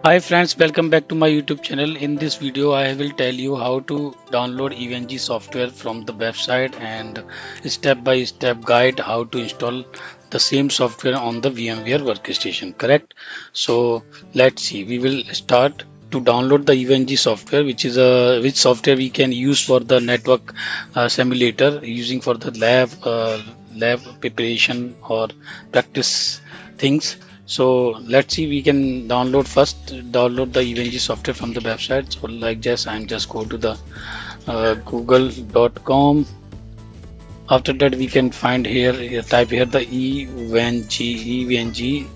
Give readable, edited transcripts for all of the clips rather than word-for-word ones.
Hi friends, welcome back to my YouTube channel. In this video, I will tell you how to download EVNG software from the website and step-by-step guide how to install the same software on the VMware workstation. Correct? So let's see. We will start to download the EVNG software, which software we can use for the network simulator using for the lab preparation or practice things. So let's see, we can download the EVNG software from the website. So like just I'm just go to the google.com. After that we can find type here the EVNG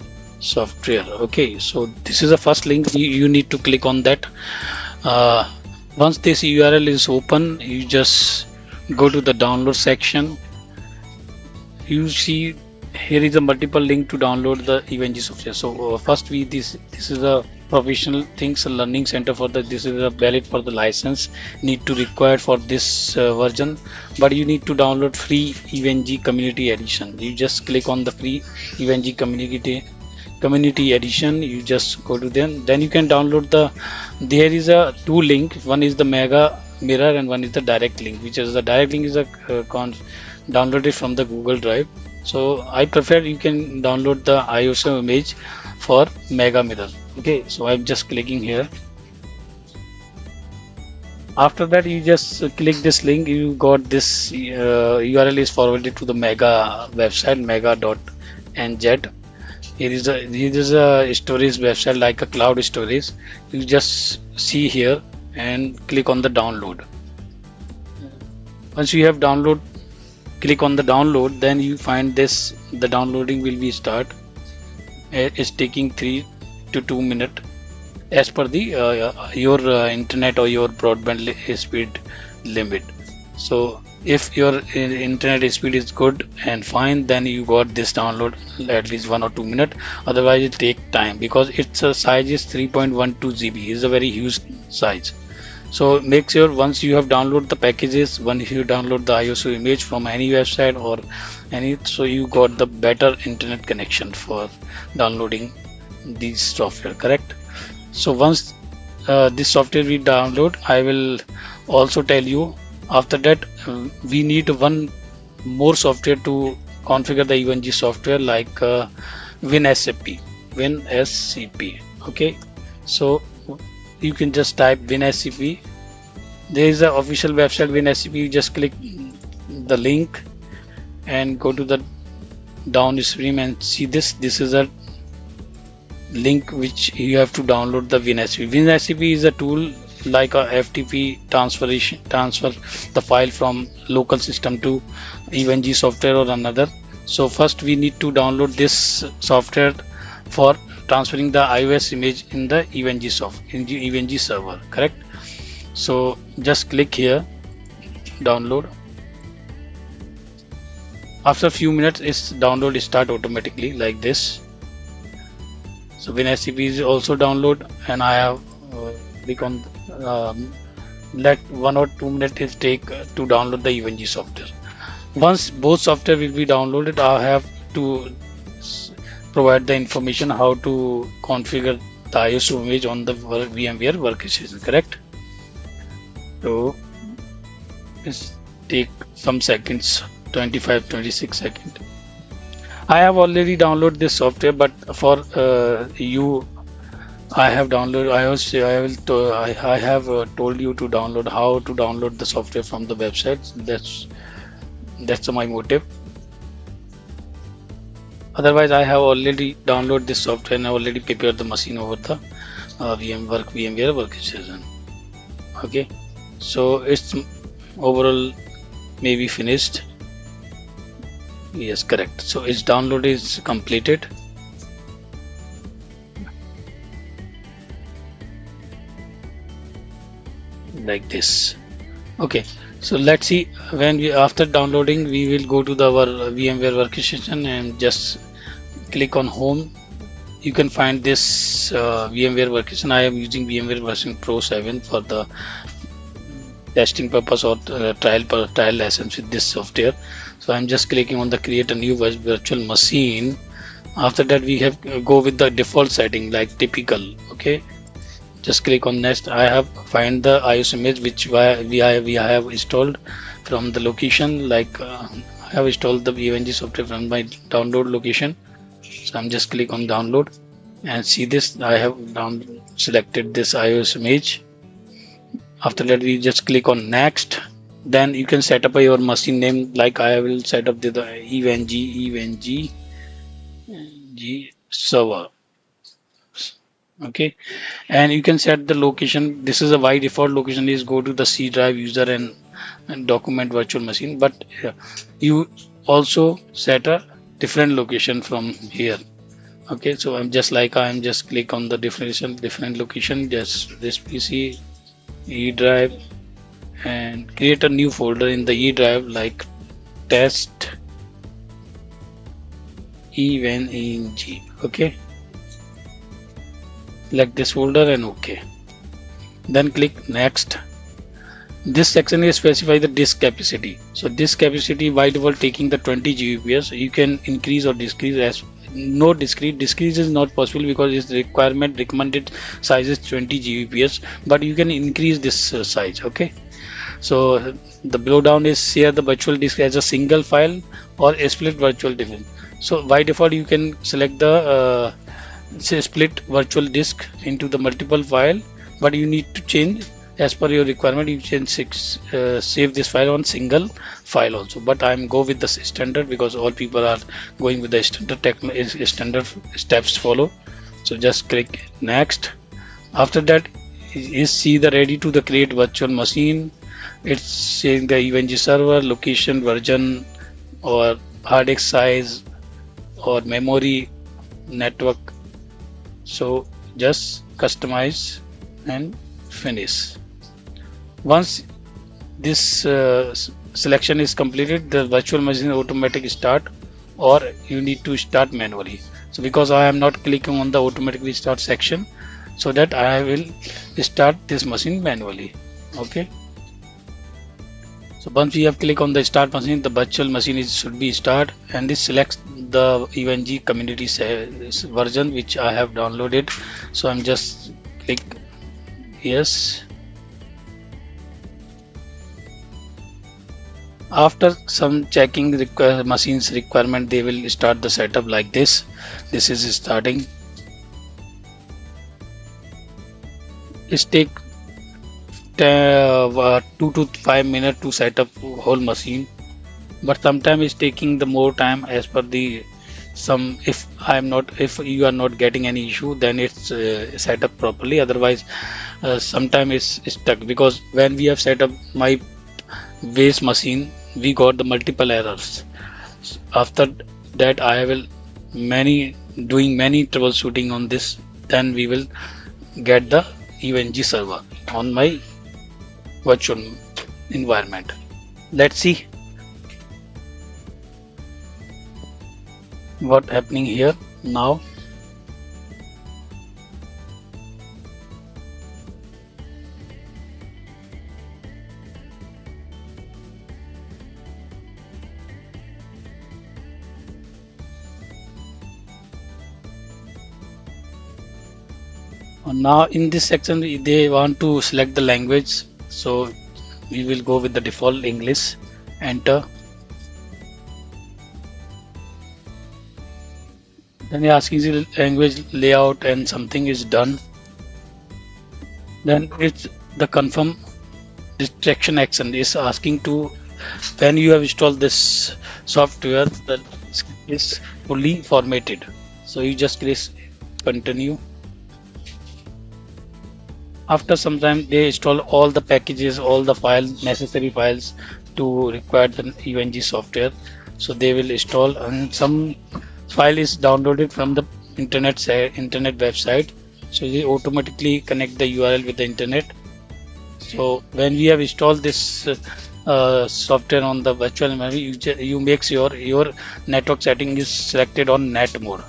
software. Okay, so this is the first link. You need to click on that. uh, Once this URL is open, you just go to the download section. You see here is a multiple link to download the EVNG software. So first this is a professional things learning center for the this is a valid for the license need to required for this version, but you need to download free EVNG community edition. You just click on the free EVNG community edition. You just go to them, then you can download the there is a two link. One is the mega mirror and one is the direct link, which is the direct link is a downloaded from the Google Drive. So I prefer you can download the ISO image for mega mirror. Okay, so I'm just clicking here. After that you just click this link. You got this URL is forwarded to the mega website mega.nz. Here is a storage website like a cloud storage. You just see here and click on the download. Once you have download, click on the download, then you find this the downloading will be start. It's taking 3 to 2 minutes as per the your internet or your broadband speed limit. So if your internet speed is good and fine, then you got this download at least 1 or 2 minutes. Otherwise it take time because its size is 3.12 GB. Is a very huge size. So make sure once you have downloaded the packages, once you download the ISO image from any website or any, so you got the better internet connection for downloading these software. Correct? So once this software we download, I will also tell you. After that, we need one more software to configure the EVNG software like WinSCP. WinSCP. Okay, so you can just type WinSCP. There is an official website WinSCP. You just click the link and go to the downstream and see this. This is a link which you have to download the WinSCP. WinSCP is a tool like a FTP transfer the file from local system to EVNG software or another. So first we need to download this software for transferring the iOS image in the EVNG server. Correct? So just click here, download. After a few minutes, its download start automatically like this. So WinSCP is also download, and I have click on let 1 or 2 minutes it take to download the EVNG software. Once both software will be downloaded, I have to provide the information how to configure the ISO image on the VMware workstation. Correct? So it's take some seconds, 25-26 seconds. I have already downloaded this software, but for you, I have downloaded. I have told you to download how to download the software from the website. That's my motive. Otherwise, I have already downloaded this software and I already prepared the machine over the VMware workstation. Okay, so it's overall maybe finished. Yes, correct. So its download is completed. Like this. Okay, so let's see. When we after downloading, we will go to our VMware workstation and just click on home. You can find this VMware workstation. I am using VMware version Pro 7 for the testing purpose or trial lessons with this software. So I'm just clicking on the create a new virtual machine. After that we have go with the default setting like typical. Okay, just click on next. I have find the iOS image which we have installed from the location, like I have installed the EVNG software from my download location. So I'm just click on download and see this. I have selected this iOS image. After that, we just click on next. Then you can set up your machine name, like I will set up the EVNG server. Okay, and you can set the location. This is a by default location is go to the C drive user and document virtual machine, but you also set a different location from here. Okay, so I'm just click on the different location, just this PC E drive, and create a new folder in the E drive like test EVNG. Okay, select this folder and OK. Then click next. This section is specify the disk capacity. So disk capacity by default taking the 20 Gbps. You can increase or decrease as no decrease is not possible because its recommended size is 20 Gbps, but you can increase this size. Okay, so the below down is share the virtual disk as a single file or a split virtual disk. So by default you can select the say split virtual disk into the multiple file, but you need to change as per your requirement. You can save this file on single file also, but I'm go with the standard because all people are going with the standard steps follow. So just click next. After that is see the ready to the create virtual machine. It's saying the EVNG server, location, version, or hard disk size, or memory, network. So just customize and finish. Once this selection is completed, the virtual machine automatic start, or you need to start manually. So because I am not clicking on the automatically start section, so that I will start this machine manually. Okay, so once we have clicked on the start machine, the virtual machine should be start, and this selects the EVNG community version which I have downloaded. So I'm just click yes. After some checking machine's requirement, they will start the setup like this. This is starting. It take 2 to 5 minutes to set up whole machine, but sometimes it's taking the more time as per the some. If you are not getting any issue, then it's set up properly. Otherwise, sometimes it's stuck because when we have set up my base machine, we got the multiple errors. After that, I will doing many troubleshooting on this. Then we will get the EVNG server on my virtual environment. Let's see what happening here now. Now in this section they want to select the language, so we will go with the default English. Enter. Then they asking the language layout and something is done. Then it's the confirm distraction action is asking to when you have installed this software that is fully formatted. So you just click continue. After some time they install all the packages, all the necessary files to require the EVNG software. So they will install, and some file is downloaded from the internet website. So they automatically connect the URL with the internet. So when we have installed this software on the virtual memory, you make sure your network setting is selected on net mode.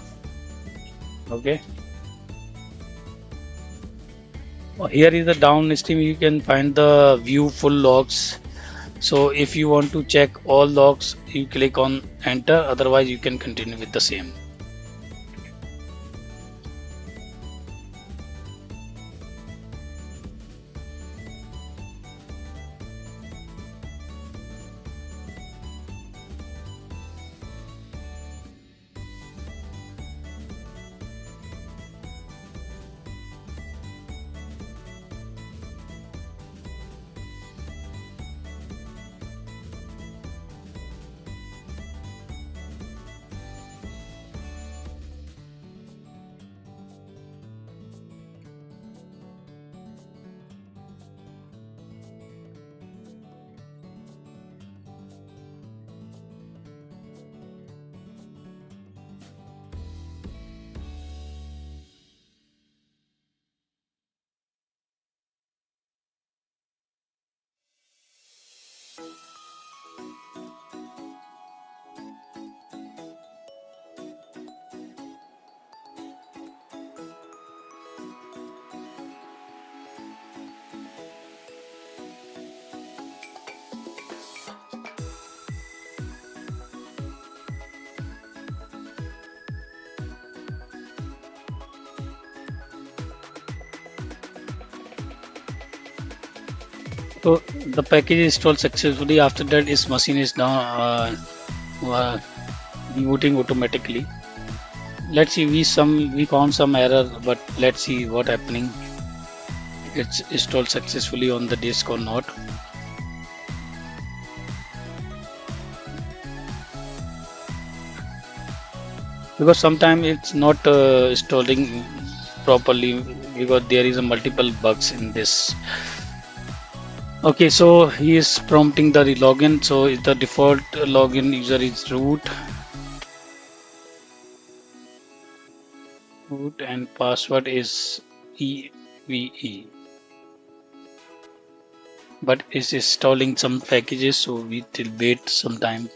Okay. Here is the downstream. You can find the view full logs. So if you want to check all logs, you click on enter. Otherwise, you can continue with the same. So the package is installed successfully. After that, this machine is now rebooting automatically. Let's see. We found some error, but let's see what happening. It's installed successfully on the disk or not. Because sometimes it's not installing properly because there is a multiple bugs in this. Okay, so he is prompting the login. So the default login user is root and password is EVE. But it's installing some packages, so we will wait some time.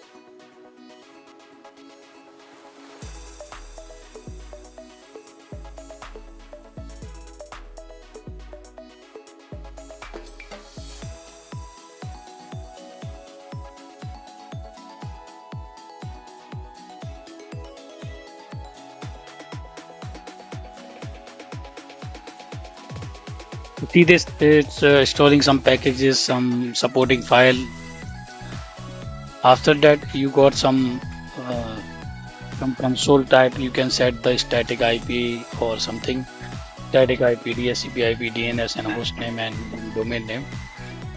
See this, it's installing some packages, some supporting file. After that, you got some console type. You can set the static IP or something. Static IP, DHCP IP, DNS, and host name and domain name.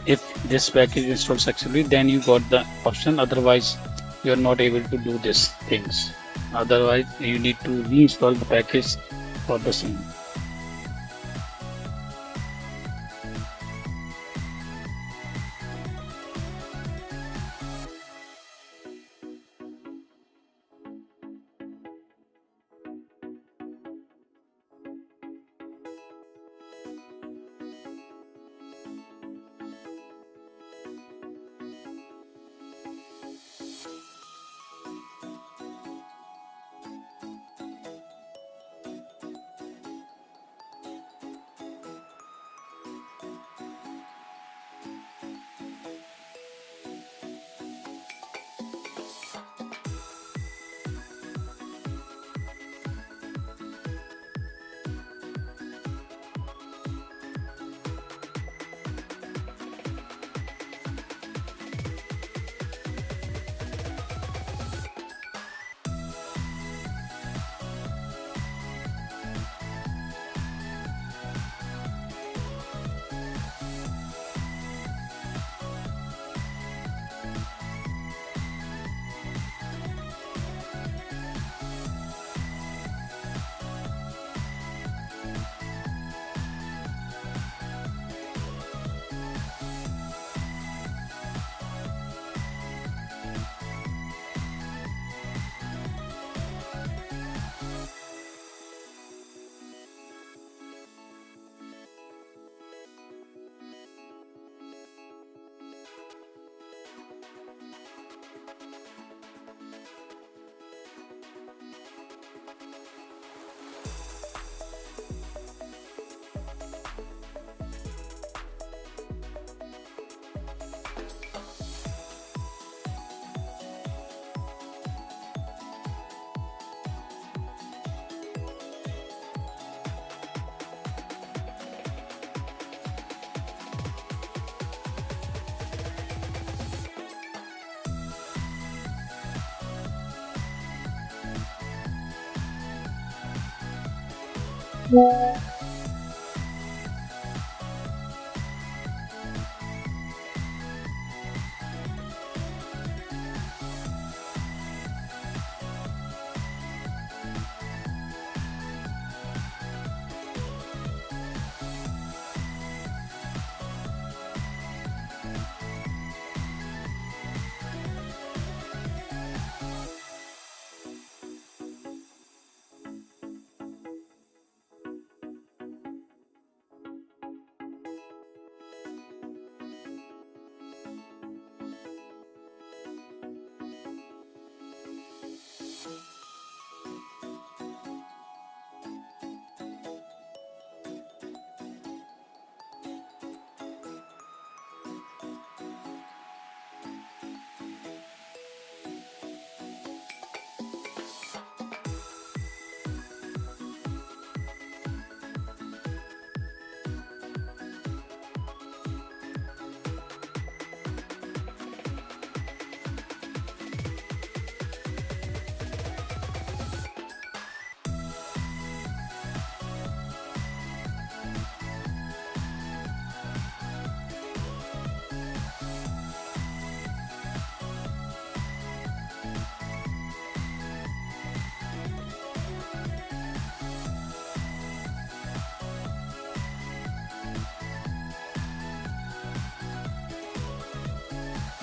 If this package is installed successfully, then you got the option. Otherwise, you are not able to do these things. Otherwise, you need to reinstall the package for the same.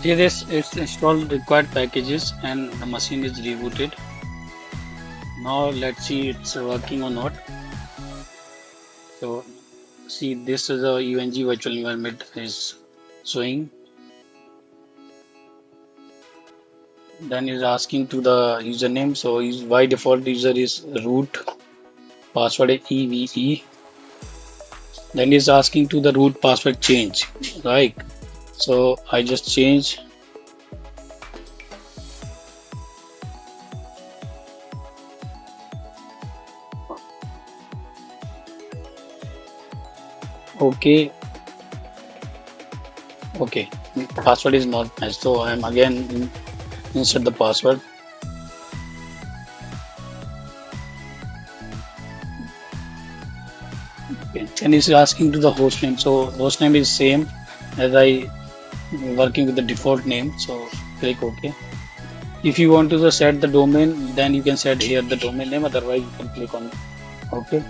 See this, it's installed required packages and the machine is rebooted. Now let's see it's working or not. So see, this is a UNG virtual environment is showing. Then is asking to the username. So by default user is root, password is EVE. Then is asking to the root password change, right? So I just change. Okay, okay. Password is not matched, so I'm again insert the password. Okay. Then it's asking to the host name. So host name is same as I working with the default name. So click OK. If you want to set the domain, then you can set here the domain name. Otherwise, you can click on OK.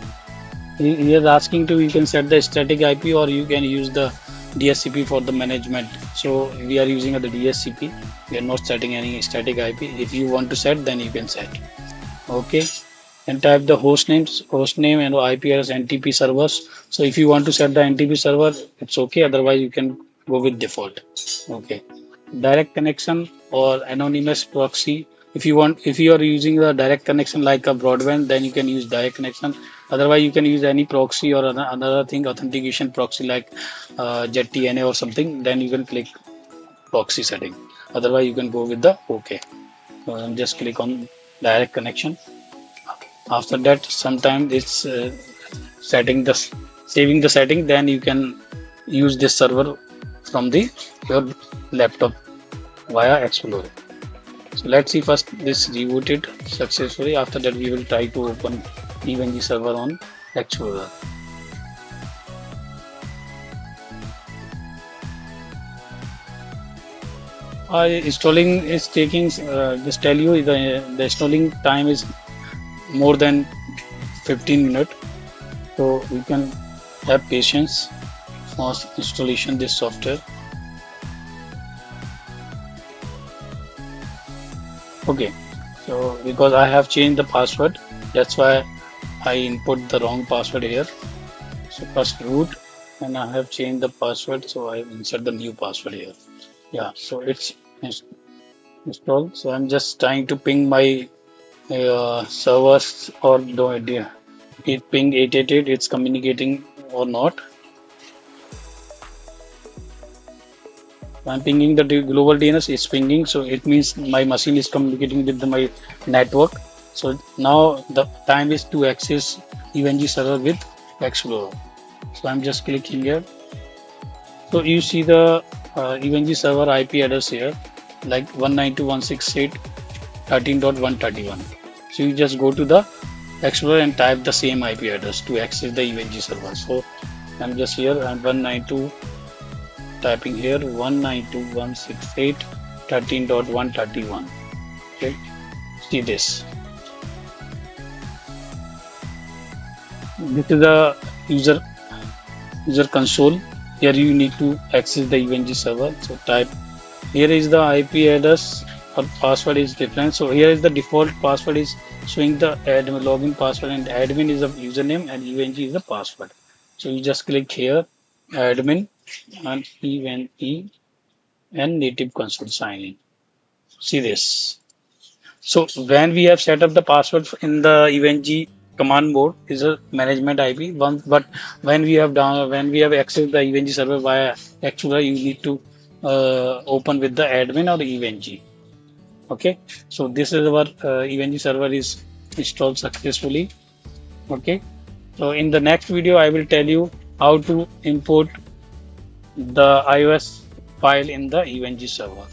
He is asking to you can set the static IP or you can use the DSCP for the management. So we are using the DSCP. We are not setting any static IP. If you want to set, then you can set. Okay. And type the host name and IP address NTP servers. So if you want to set the NTP server, it's okay. Otherwise, you can go with default. Okay. Direct connection or anonymous proxy. If you are using the direct connection like a broadband, then you can use direct connection. Otherwise, you can use any proxy or another thing, authentication proxy like JetDNA or something. Then you can click proxy setting. Otherwise, you can go with the OK. Just click on direct connection. After that, sometimes it's saving the setting. Then you can use this server from your laptop via Explorer. So let's see first this rebooted successfully. After that, we will try to open EVNG server on Explorer. Installing is taking. Just tell you the installing time is more than 15 minutes. So you can have patience for installation this software. Okay, so because I have changed the password, that's why I input the wrong password here. So first root, and I have changed the password, so I insert the new password here. Yeah, so it's installed. So I'm just trying to ping my servers or no idea. It ping 888, it's communicating or not. I'm pinging the global DNS is pinging, so it means my machine is communicating with my network. So now the time is to access EVNG server with Explorer. So I'm just clicking here. So you see the EVNG server IP address here, like 192.168.13.131. So you just go to the Explorer and type the same IP address to access the EVNG server. So I'm just here and 192. Typing here 192.168.13.131. Okay, see this. This is the user console. Here you need to access the EVNG server. So type here is the IP address or password is different. So here is the default password is showing the admin login password, and admin is the username and EVNG is the password. So you just click here admin and EVNG and native console sign in. See this. So when we have set up the password in the EVNG command mode is a management IP. But when we have accessed the EVNG server via Explorer, you need to open with the admin or the EVNG. Okay. So this is our EVNG server is installed successfully. Okay. So in the next video, I will tell you how to import the iOS file in the EVNG server.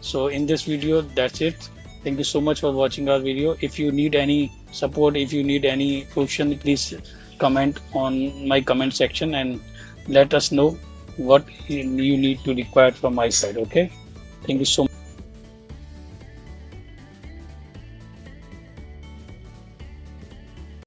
So in this video, that's it. Thank you so much for watching our video. If you need any support, if you need any question, please comment on my comment section and let us know what you need to require from my side. Okay. Thank you so much.